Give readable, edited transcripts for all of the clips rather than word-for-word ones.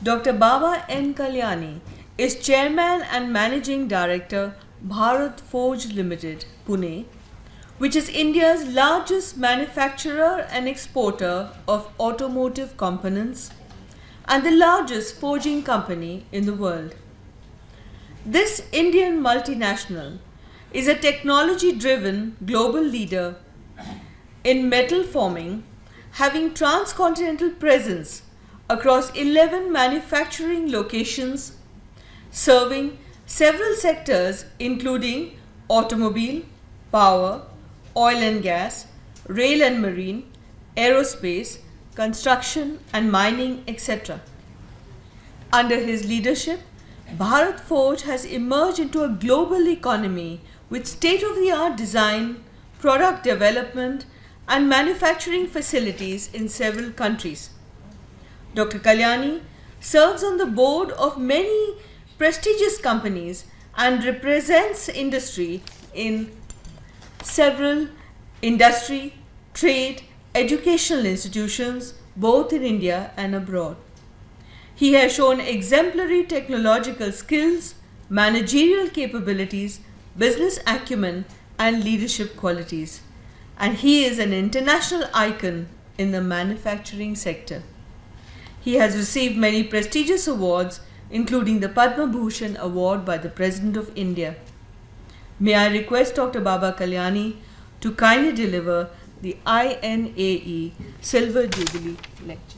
Dr. Baba N. Kalyani is Chairman and Managing Director, Bharat Forge Limited, Pune, which is India's largest manufacturer and exporter of automotive components and the largest forging company in the world. This Indian multinational is a technology-driven global leader in metal forming, having transcontinental presence across 11 manufacturing locations, serving several sectors including automobile, power, oil and gas, rail and marine, aerospace, construction and mining, etc. Under his leadership, Bharat Forge has emerged into a global economy with state-of-the-art design, product development and manufacturing facilities in several countries. Dr. Kalyani serves on the board of many prestigious companies and represents industry in several industry, trade, educational institutions both in India and abroad. He has shown exemplary technological skills, managerial capabilities, business acumen, and leadership qualities. And he is an international icon in the manufacturing sector. He has received many prestigious awards, including the Padma Bhushan Award by the President of India. May I request Dr. Baba Kalyani to kindly deliver the INAE Silver Jubilee Lecture.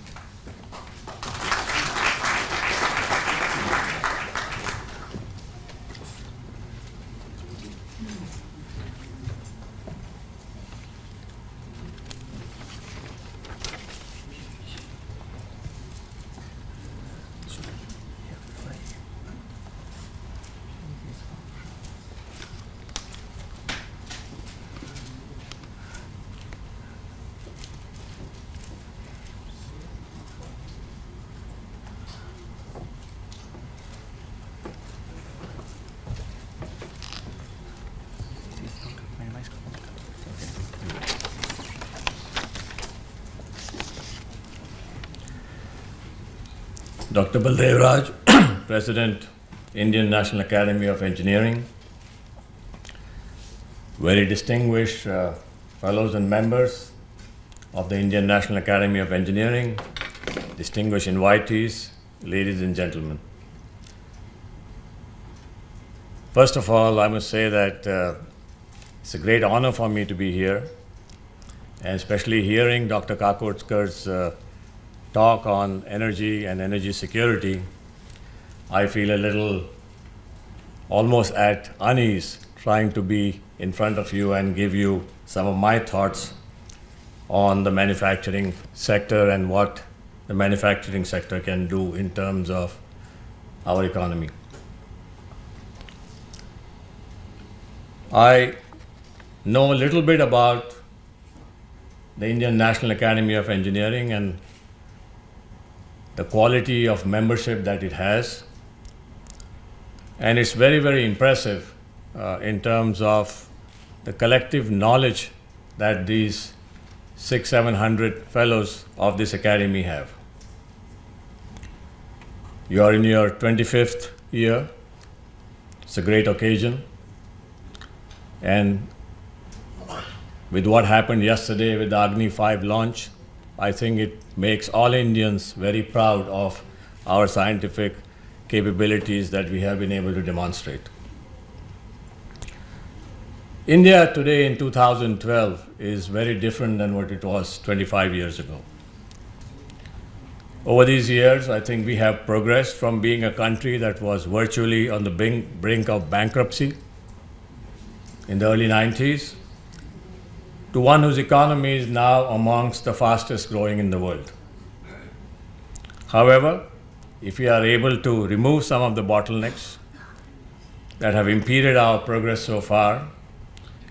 Dr. Baldev Raj, President, Indian National Academy of Engineering, very distinguished fellows and members of the Indian National Academy of Engineering, distinguished invitees, ladies and gentlemen. First of all, I must say that it's a great honor for me to be here, and especially hearing Dr. Kakodskar's talk on energy and energy security. I feel a little almost at unease trying to be in front of you and give you some of my thoughts on the manufacturing sector and what the manufacturing sector can do in terms of our economy. I know a little bit about the Indian National Academy of Engineering and the quality of membership that it has. And it's very, very impressive in terms of the collective knowledge that these 600-700 fellows of this academy have. You are in your 25th year. It's a great occasion. And with what happened yesterday with the Agni 5 launch, I think it makes all Indians very proud of our scientific capabilities that we have been able to demonstrate. India today in 2012 is very different than what it was 25 years ago. Over these years, I think we have progressed from being a country that was virtually on the brink of bankruptcy in the early 90s to one whose economy is now amongst the fastest growing in the world. However, if we are able to remove some of the bottlenecks that have impeded our progress so far,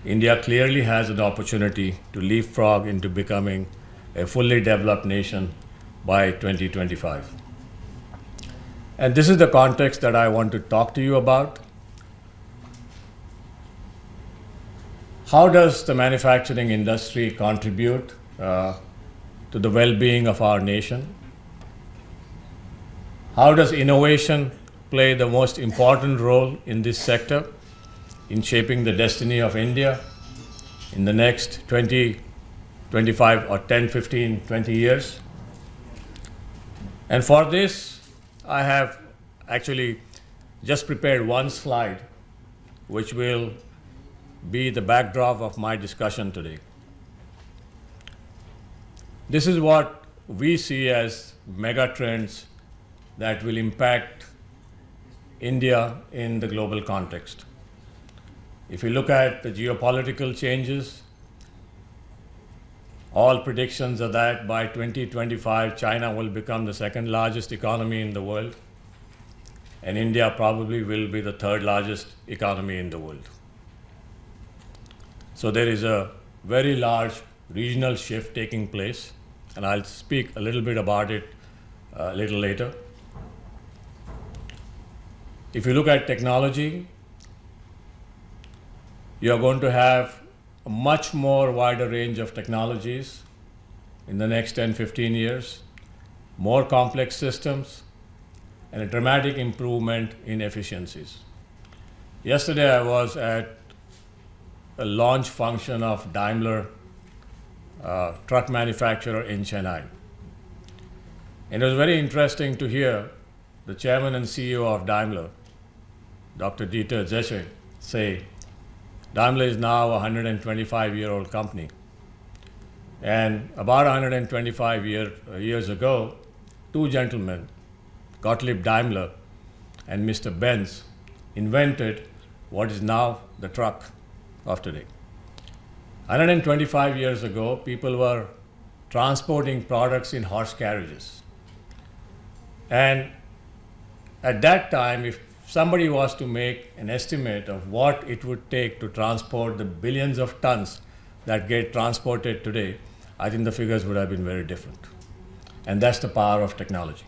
India clearly has an opportunity to leapfrog into becoming a fully developed nation by 2025. And this is the context that I want to talk to you about. How does the manufacturing industry contribute to the well-being of our nation? How does innovation play the most important role in this sector in shaping the destiny of India in the next 20, 25 or 10, 15, 20 years? And for this, I have actually just prepared one slide which will be the backdrop of my discussion today. This is what we see as mega trends that will impact India in the global context. If you look at the geopolitical changes, all predictions are that by 2025, China will become the second largest economy in the world, and India probably will be the third largest economy in the world. So there is a very large regional shift taking place, and I'll speak a little bit about it a little later. If you look at technology, you're going to have a much more wider range of technologies in the next 10, 15 years, more complex systems, and a dramatic improvement in efficiencies. Yesterday I was at a launch function of Daimler truck manufacturer in Chennai. And it was very interesting to hear the chairman and CEO of Daimler, Dr. Dieter Zetsche, say Daimler is now a 125-year-old company. And about 125 years ago, two gentlemen, Gottlieb Daimler and Mr. Benz, invented what is now the truck of today. 125 years ago, people were transporting products in horse carriages. And at that time, if somebody was to make an estimate of what it would take to transport the billions of tons that get transported today, I think the figures would have been very different. And that's the power of technology.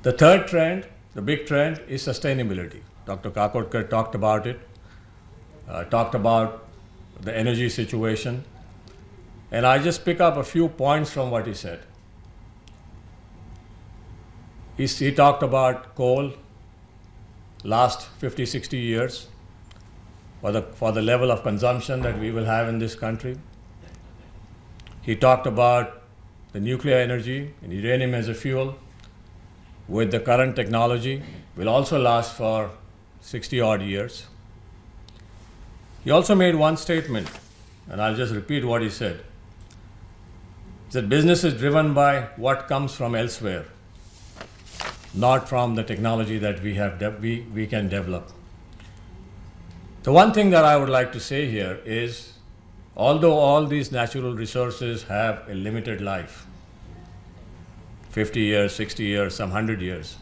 The third trend, the big trend, is sustainability. Dr. Kakodkar talked about it, talked about the energy situation, and I just pick up a few points from what he said. He talked about coal last 50, 60 years for the level of consumption that we will have in this country. He talked about the nuclear energy and uranium as a fuel with the current technology will also last for 60 odd years. He also made one statement, and I'll just repeat what he said. He said business is driven by what comes from elsewhere, not from the technology that we can develop. The one thing that I would like to say here is, although all these natural resources have a limited life, 50 years, 60 years, some 100 years,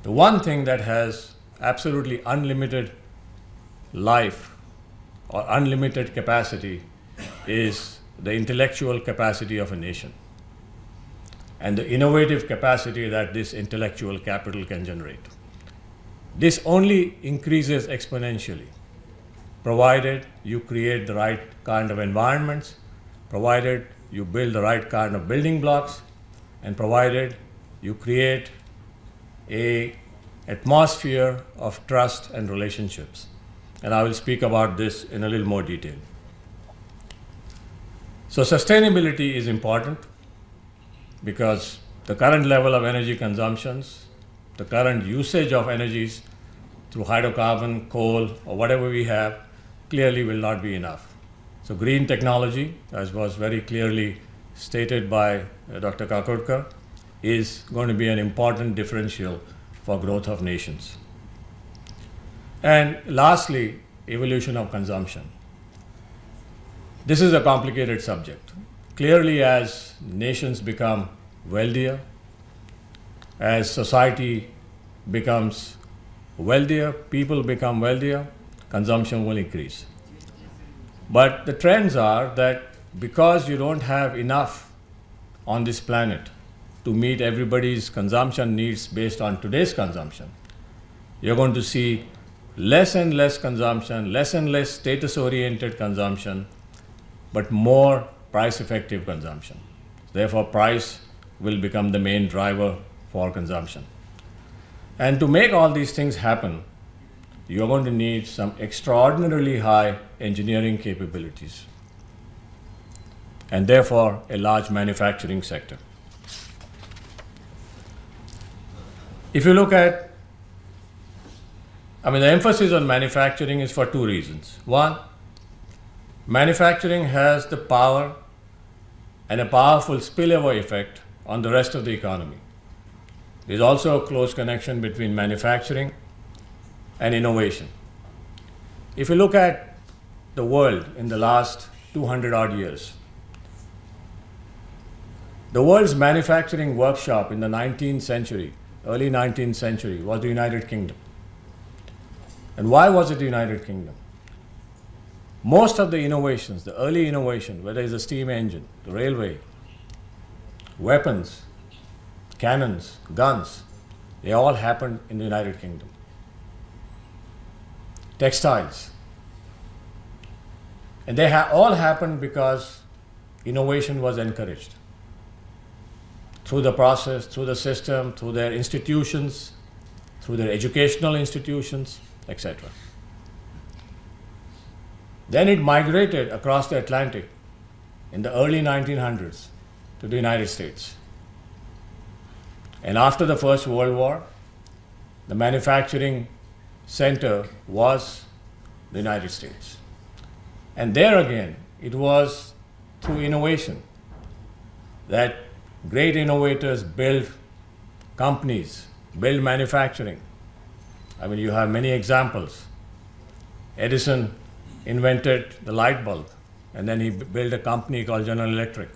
the one thing that has absolutely unlimited life or unlimited capacity is the intellectual capacity of a nation and the innovative capacity that this intellectual capital can generate. This only increases exponentially, provided you create the right kind of environments, provided you build the right kind of building blocks, and provided you create an atmosphere of trust and relationships. And I will speak about this in a little more detail. So sustainability is important because the current level of energy consumptions, the current usage of energies through hydrocarbon, coal, or whatever we have, clearly will not be enough. So green technology, as was very clearly stated by Dr. Kakodkar, is going to be an important differential for growth of nations. And lastly, evolution of consumption. This is a complicated subject. Clearly, as nations become wealthier, as society becomes wealthier, people become wealthier, consumption will increase. But the trends are that because you don't have enough on this planet to meet everybody's consumption needs based on today's consumption, you're going to see less and less consumption, less and less status-oriented consumption, but more price-effective consumption. Therefore, price will become the main driver for consumption. And to make all these things happen, you're going to need some extraordinarily high engineering capabilities, and therefore a large manufacturing sector. If you look at, the emphasis on manufacturing is for two reasons. One, manufacturing has the power and a powerful spillover effect on the rest of the economy. There's also a close connection between manufacturing and innovation. If you look at the world in the last 200 odd years, the world's manufacturing workshop in the 19th century, early 19th century, was the United Kingdom. And why was it the United Kingdom? Most of the innovations, the early innovation, whether it's the steam engine, the railway, weapons, cannons, guns, they all happened in the United Kingdom. Textiles. And they all happened because innovation was encouraged through the process, through the system, through their institutions, through their educational institutions, etc. Then it migrated across the Atlantic in the early 1900s to the United States. And after the First World War, the manufacturing center was the United States. And there again, it was through innovation that great innovators build companies, build manufacturing. You have many examples. Edison invented the light bulb, and then he built a company called General Electric.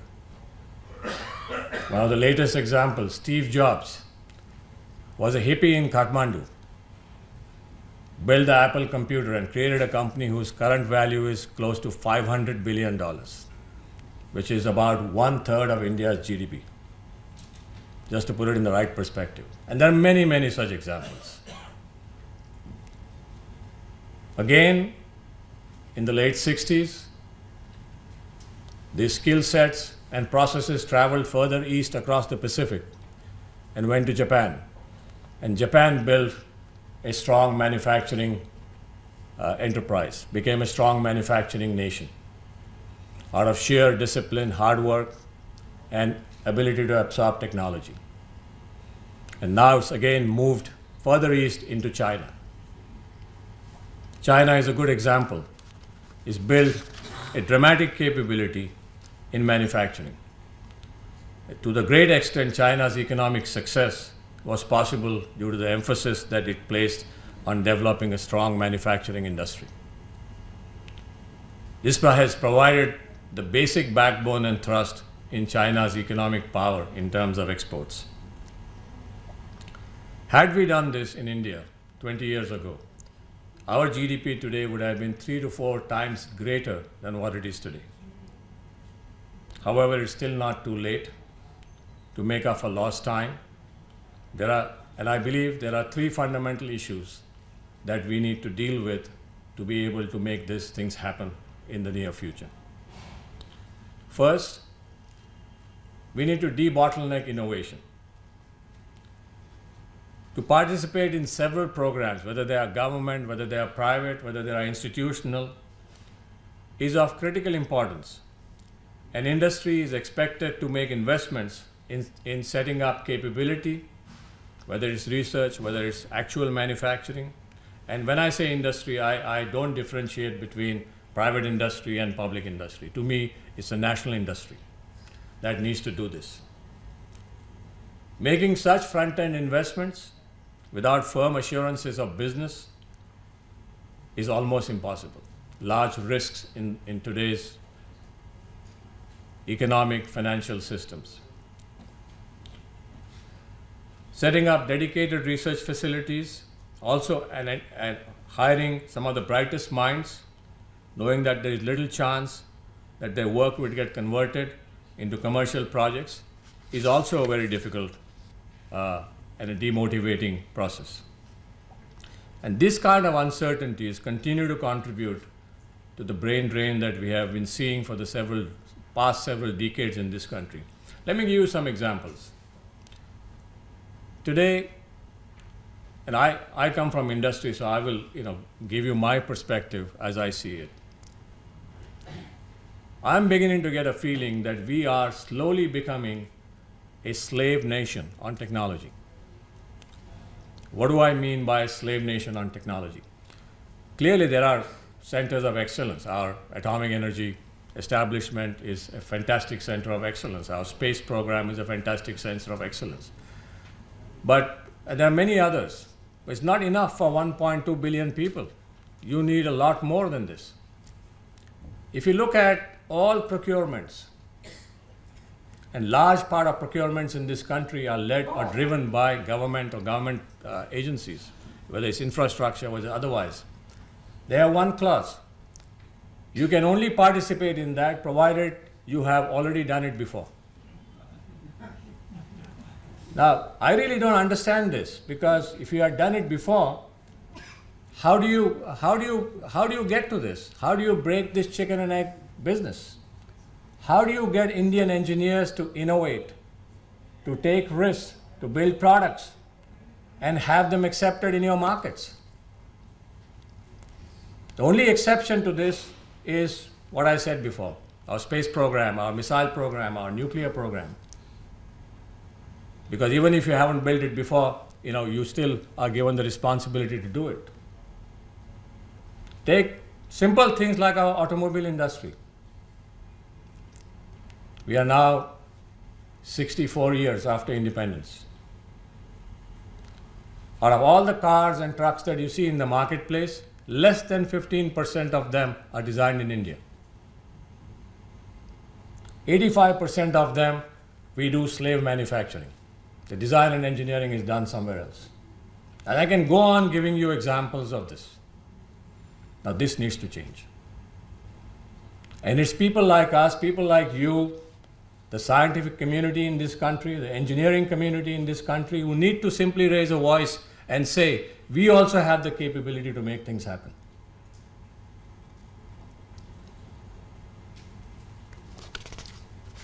One of the latest examples, Steve Jobs was a hippie in Kathmandu, built the Apple computer and created a company whose current value is close to $500 billion, which is about 1/3 of India's GDP, just to put it in the right perspective. And there are many, many such examples. Again, in the late 60s, these skill sets and processes traveled further east across the Pacific and went to Japan. And Japan built a strong manufacturing enterprise, became a strong manufacturing nation out of sheer discipline, hard work, and ability to absorb technology. And now it's again moved further east into China. China is a good example. It's built a dramatic capability in manufacturing. To the great extent, China's economic success was possible due to the emphasis that it placed on developing a strong manufacturing industry. This has provided the basic backbone and thrust in China's economic power in terms of exports. Had we done this in India 20 years ago, our GDP today would have been 3 to 4 times greater than what it is today. However, it's still not too late to make up for lost time. I believe there are 3 fundamental issues that we need to deal with to be able to make these things happen in the near future. First, we need to debottleneck innovation. To participate in several programs, whether they are government, whether they are private, whether they are institutional, is of critical importance. An industry is expected to make investments in setting up capability, whether it's research, whether it's actual manufacturing. And when I say industry, I don't differentiate between private industry and public industry. To me, it's a national industry that needs to do this. Making such front-end investments without firm assurances of business is almost impossible. Large risks in today's economic financial systems. Setting up dedicated research facilities, also and hiring some of the brightest minds, knowing that there is little chance that their work would get converted into commercial projects, is also a very difficult and a demotivating process. And this kind of uncertainties continue to contribute to the brain drain that we have been seeing for the past several decades in this country. Let me give you some examples. Today, and I come from industry, so I will give you my perspective as I see it. I'm beginning to get a feeling that we are slowly becoming a slave nation on technology. What do I mean by a slave nation on technology? Clearly, there are centers of excellence. Our atomic energy establishment is a fantastic center of excellence. Our space program is a fantastic center of excellence. But there are many others. It's not enough for 1.2 billion people. You need a lot more than this. If you look at all procurements, and large part of procurements in this country are led or driven by government or government agencies, whether it's infrastructure or otherwise. They have one clause. You can only participate in that provided you have already done it before. Now, I really don't understand this, because if you have done it before, how do you get to this? How do you break this chicken and egg business? How do you get Indian engineers to innovate, to take risks, to build products, and have them accepted in your markets? The only exception to this is what I said before, our space program, our missile program, our nuclear program. Because even if you haven't built it before, you still are given the responsibility to do it. Take simple things like our automobile industry. We are now 64 years after independence. Out of all the cars and trucks that you see in the marketplace, less than 15% of them are designed in India. 85% of them we do slave manufacturing. The design and engineering is done somewhere else. And I can go on giving you examples of this. Now this needs to change. And it's people like us, people like you, the scientific community in this country, the engineering community in this country, who need to simply raise a voice and say, we also have the capability to make things happen.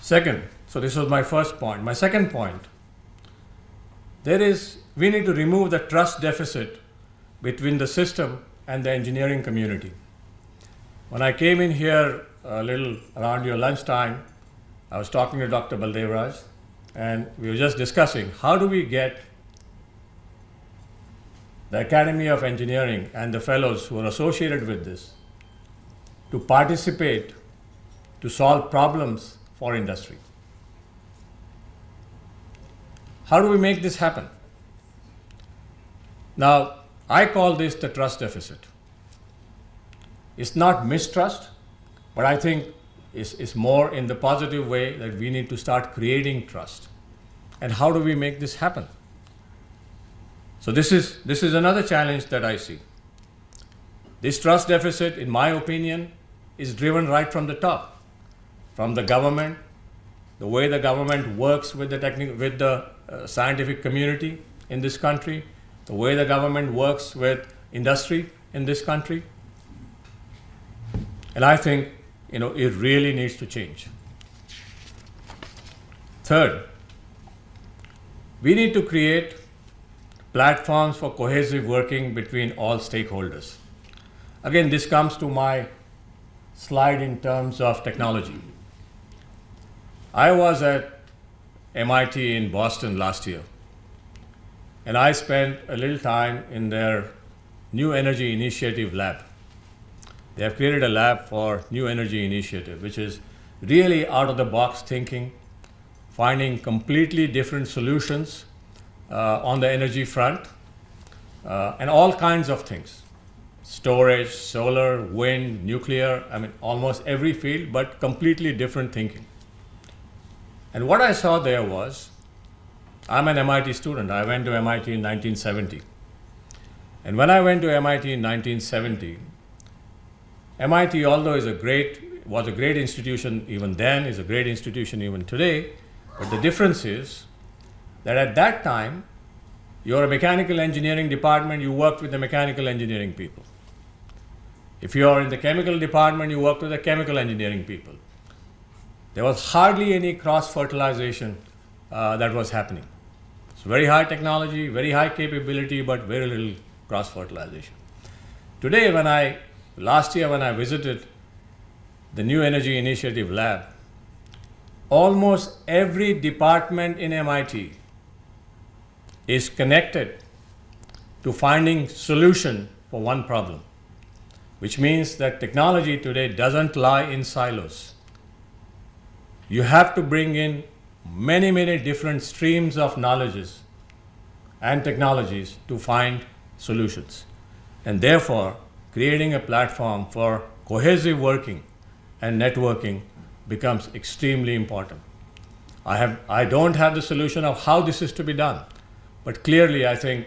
Second, so this was my first point. My second point, we need to remove the trust deficit between the system and the engineering community. When I came in here a little around your lunchtime, I was talking to Dr. Baldevraj, and we were just discussing how do we get the Academy of Engineering and the fellows who are associated with this to participate to solve problems for industry. How do we make this happen? Now, I call this the trust deficit. It's not mistrust, but I think it's more in the positive way that we need to start creating trust. And how do we make this happen? So this is another challenge that I see. This trust deficit, in my opinion, is driven right from the top, from the government, the way the government works with the scientific community in this country, the way the government works with industry in this country. And I think it really needs to change. Third, we need to create platforms for cohesive working between all stakeholders. Again, this comes to my slide in terms of technology. I was at MIT in Boston last year, and I spent a little time in their New Energy Initiative lab. They have created a lab for New Energy Initiative, which is really out-of-the-box thinking, finding completely different solutions on the energy front, and all kinds of things. Storage, solar, wind, nuclear, almost every field, but completely different thinking. And what I saw there was, I'm an MIT student. I went to MIT in 1970. And when I went to MIT in 1970, MIT, although was a great institution even then, is a great institution even today, but the difference is that at that time, you're a mechanical engineering department, you worked with the mechanical engineering people. If you're in the chemical department, you work with the chemical engineering people. there was hardly any cross-fertilization that was happening. So very high technology, very high capability, but very little cross-fertilization. Today, last year when I visited the New Energy Initiative Lab, almost every department in MIT is connected to finding solution for one problem, which means that technology today doesn't lie in silos. You have to bring in many, many different streams of knowledges and technologies to find solutions. And therefore, creating a platform for cohesive working and networking becomes extremely important. I don't have the solution of how this is to be done, but clearly I think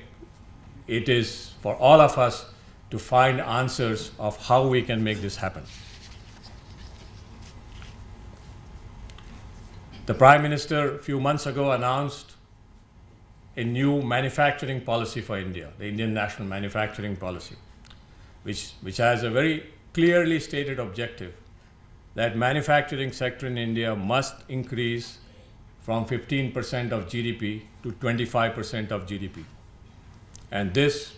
it is for all of us to find answers of how we can make this happen. The Prime Minister a few months ago announced a new manufacturing policy for India, the Indian National Manufacturing Policy, which has a very clearly stated objective that manufacturing sector in India must increase from 15% of GDP to 25% of GDP. And this,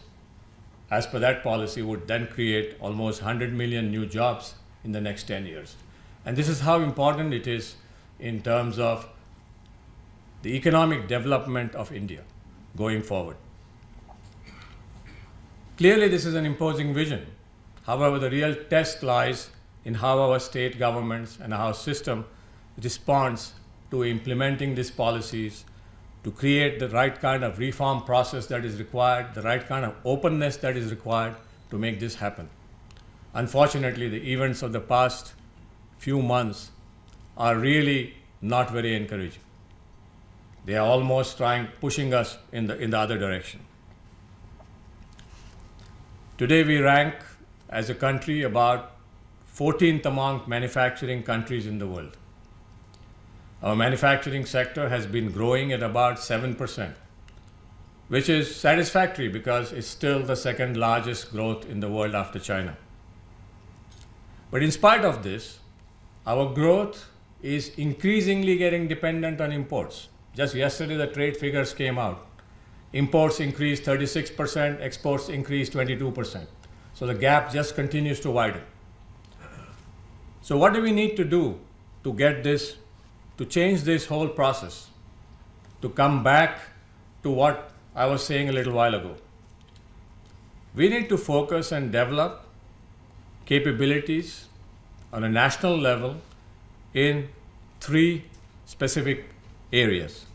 as per that policy, would then create almost 100 million new jobs in the next 10 years. And this is how important it is in terms of the economic development of India going forward. Clearly, this is an imposing vision. However, the real test lies in how our state governments and our system responds to implementing these policies, to create the right kind of reform process that is required, the right kind of openness that is required to make this happen. Unfortunately, the events of the past few months are really not very encouraging. They are almost pushing us in the other direction. Today we rank as a country about 14th among manufacturing countries in the world. Our manufacturing sector has been growing at about 7%, which is satisfactory because it's still the second largest growth in the world after China. But in spite of this, our growth is increasingly getting dependent on imports. Just yesterday, the trade figures came out. Imports increased 36%, exports increased 22%. So the gap just continues to widen. So what do we need to do to get this, to change this whole process, to come back to what I was saying a little while ago? We need to focus and develop capabilities on a national level in 3 specific areas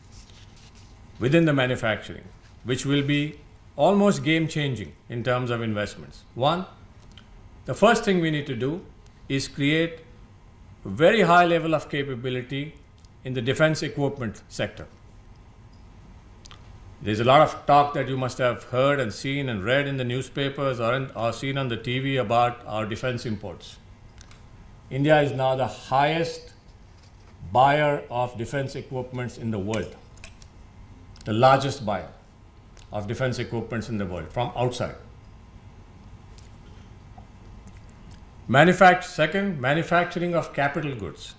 within the manufacturing, which will be almost game-changing in terms of investments. One, the first thing we need to do is create a very high level of capability in the defense equipment sector. There's a lot of talk that you must have heard and seen and read in the newspapers or seen on the TV about our defense imports. India is now the highest buyer of defense equipments in the world, the largest buyer of defense equipments in the world from outside. Second, manufacturing of capital goods.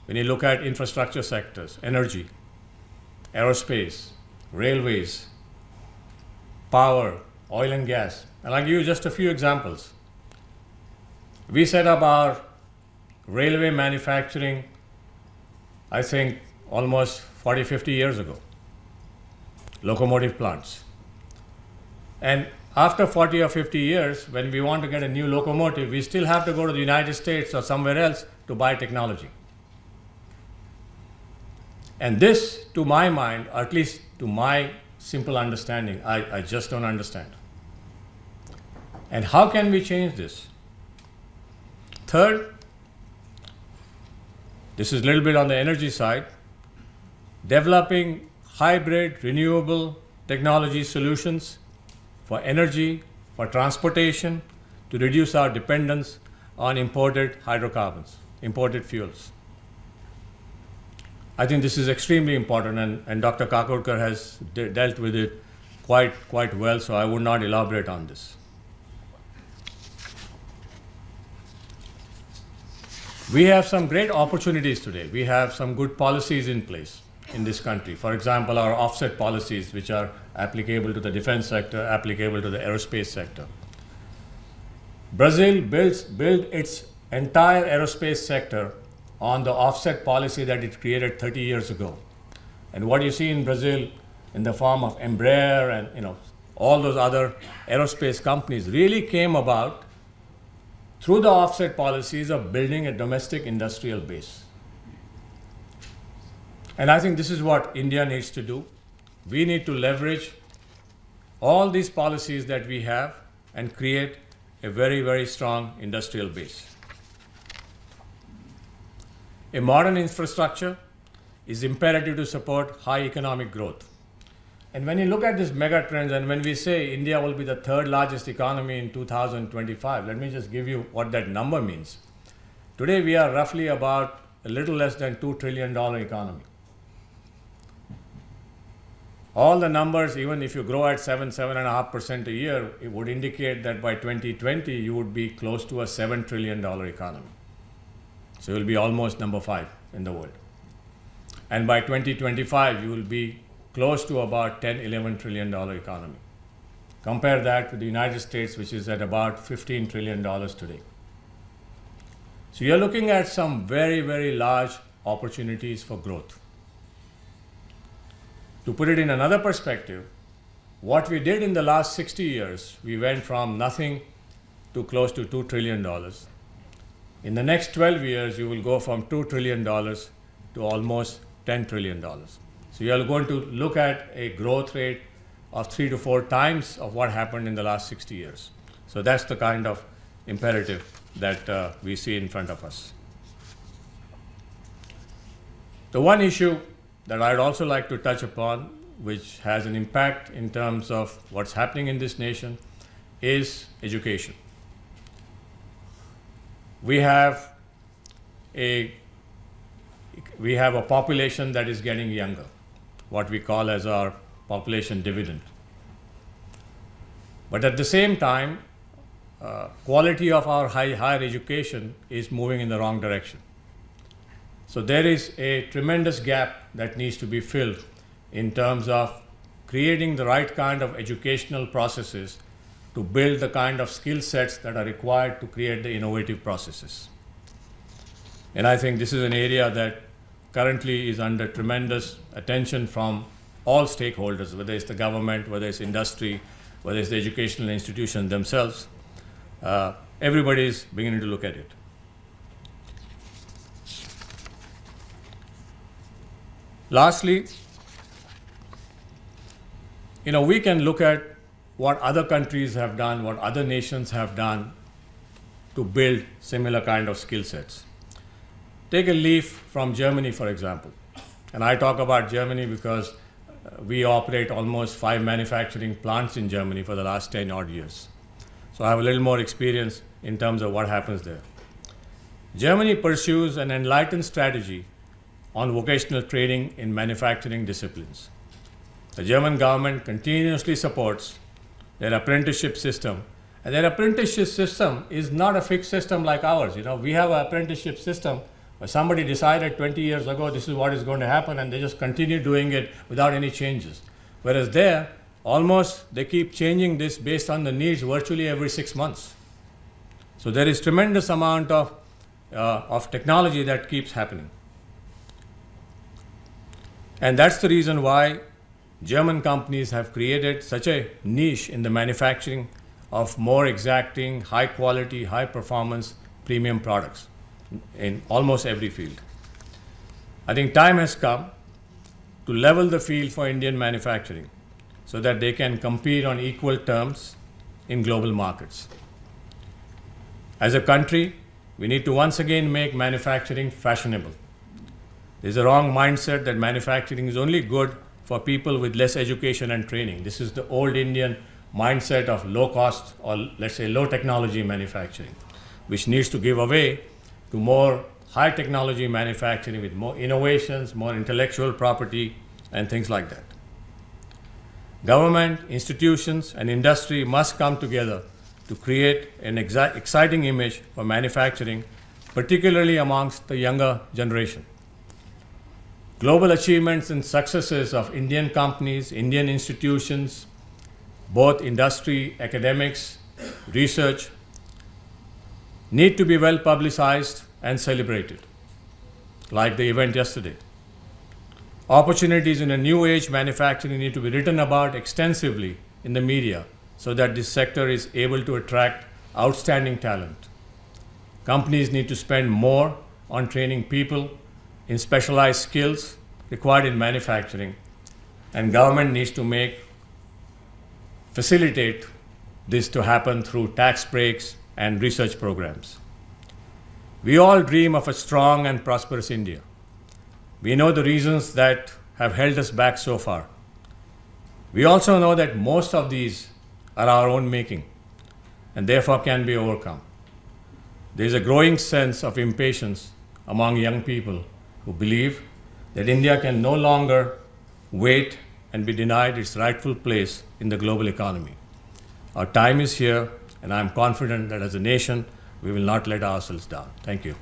When you look at infrastructure sectors, energy, aerospace, railways, power, oil and gas, and I'll give you just a few examples. We set up our railway manufacturing, I think, almost 40, 50 years ago. Locomotive plants. And after 40 or 50 years, when we want to get a new locomotive, we still have to go to the United States or somewhere else to buy technology. And this, to my mind, or at least to my simple understanding, I just don't understand. And how can we change this? Third, this is a little bit on the energy side, developing hybrid, renewable technology solutions for energy, for transportation, to reduce our dependence on imported hydrocarbons, imported fuels. I think this is extremely important, and Dr. Kakodkar has dealt with it quite well, so I would not elaborate on this. We have some great opportunities today. We have some good policies in place in this country. For example, our offset policies, which are applicable to the defense sector, applicable to the aerospace sector. Brazil built its entire aerospace sector on the offset policy that it created 30 years ago. And what you see in Brazil in the form of Embraer and all those other aerospace companies really came about through the offset policies of building a domestic industrial base. And I think this is what India needs to do. We need to leverage all these policies that we have and create a very, very strong industrial base. A modern infrastructure is imperative to support high economic growth. And when you look at these mega trends, and when we say India will be the third largest economy in 2025, let me just give you what that number means. Today we are roughly about a little less than $2 trillion economy. All the numbers, even if you grow at 7.5% a year, it would indicate that by 2020 you would be close to a $7 trillion economy. So you will be almost number 5 in the world. And by 2025 you will be close to about $10-11 trillion economy. Compare that with the United States, which is at about $15 trillion today. So you're looking at some very, very large opportunities for growth. To put it in another perspective, what we did in the last 60 years, we went from nothing to close to $2 trillion. In the next 12 years, you will go from $2 trillion to almost $10 trillion. So you are going to look at a growth rate of 3 to 4 times of what happened in the last 60 years. So that's the kind of imperative that we see in front of us. The one issue that I'd also like to touch upon, which has an impact in terms of what's happening in this nation, is education. We have a population that is getting younger, what we call as our population dividend. But at the same time, quality of our higher education is moving in the wrong direction. So there is a tremendous gap that needs to be filled in terms of creating the right kind of educational processes to build the kind of skill sets that are required to create the innovative processes. And I think this is an area that currently is under tremendous attention from all stakeholders, whether it's the government, whether it's industry, whether it's the educational institutions themselves. Everybody is beginning to look at it. Lastly, we can look at what other countries have done, what other nations have done to build similar kind of skill sets. Take a leaf from Germany, for example. And I talk about Germany because we operate almost 5 manufacturing plants in Germany for the last 10 odd years. So I have a little more experience in terms of what happens there. Germany pursues an enlightened strategy on vocational training in manufacturing disciplines. The German government continuously supports their apprenticeship system, and their apprenticeship system is not a fixed system like ours. We have an apprenticeship system where somebody decided 20 years ago this is what is going to happen, and they just continue doing it without any changes. Whereas there, almost they keep changing this based on the needs virtually every 6 months. So there is tremendous amount of technology that keeps happening. And that's the reason why German companies have created such a niche in the manufacturing of more exacting, high quality, high performance, premium products in almost every field. I think time has come to level the field for Indian manufacturing so that they can compete on equal terms in global markets. As a country, we need to once again make manufacturing fashionable. There's a wrong mindset that manufacturing is only good for people with less education and training. This is the old Indian mindset of low cost, or let's say low technology manufacturing, which needs to give away to more high technology manufacturing with more innovations, more intellectual property, and things like that. Government, institutions, and industry must come together to create an exciting image for manufacturing particularly amongst the younger generation. Global achievements and successes of Indian companies, Indian institutions, both industry, academics, research, need to be well publicized and celebrated, like the event yesterday. Opportunities in a new age manufacturing need to be written about extensively in the media so that this sector is able to attract outstanding talent. Companies need to spend more on training people in specialized skills required in manufacturing, and government needs to facilitate this to happen through tax breaks and research programs. We all dream of a strong and prosperous India. We know the reasons that have held us back so far. We also know that most of these are our own making and therefore can be overcome. There is a growing sense of impatience among young people who believe that India can no longer wait and be denied its rightful place in the global economy. Our time is here, and I am confident that as a nation, we will not let ourselves down. Thank you.